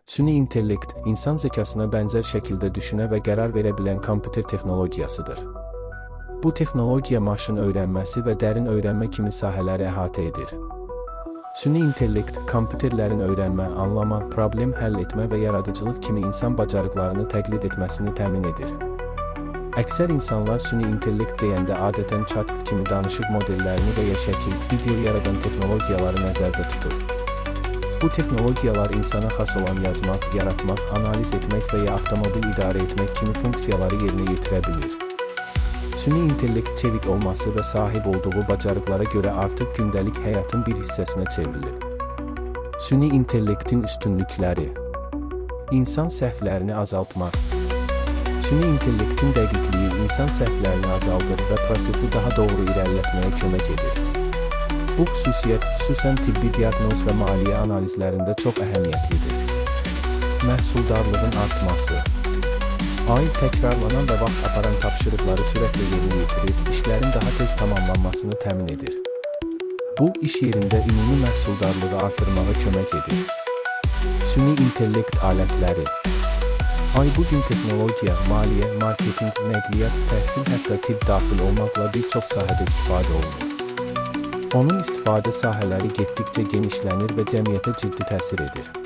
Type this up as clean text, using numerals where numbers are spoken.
Süni intellekt, insan zekasına bənzər şəkildə düşünə və qərar verə bilən kompüter texnologiyasıdır. Bu texnologiya maşın öyrənməsi və dərin öyrənmə kimi sahələri əhatə edir. Süni intellekt, kompüterlərin öyrənmə, anlama, problem həll etmə və yaradıcılıq kimi insan bacarıqlarını təqlid etməsini təmin edir. Əksər insanlar süni intellekt deyəndə adətən chatbot kimi danışıq modellərini və ya şəkil, video yaradan texnologiyaları nəzərdə tutur. Bu texnologiyalar insana xas olan yazmaq, yaratmaq, analiz etmək və ya avtomobil idarə etmək kimi funksiyaları yerinə yetirə bilir. Süni intellekt çevik olması və sahib olduğu bacarıqlara görə artıq gündəlik həyatın bir hissəsinə çevrilib. Süni intellektin üstünlükləri. İnsan səhvlərini azaltmaq. Süni intellektin dəqiqliyi insan səhvlərini azaldır və prosesi daha doğru irəlilətməyə kömək edir. Bu xüsusiyyət xüsusən tibbi diaqnoz və maliyyə analizlərində çox əhəmiyyətlidir. Məhsuldarlığın artması. Ayın təkrarlanan və vaxt aparan tapşırıqları sürətlə yerinə yetirir, işlərin daha tez tamamlanmasını təmin edir. Bu, iş yerində ümumi məhsuldarlığı artırmağa kömək edir. Süni intellekt alətləri. Bugün texnologiya, maliyyə, marketinq, nəqliyyat, təhsil, hətta tibb daxil olmaqla bir çox sahədə istifadə olunur. Onun istifadə sahələri getdikcə genişlənir və cəmiyyətə ciddi təsir edir.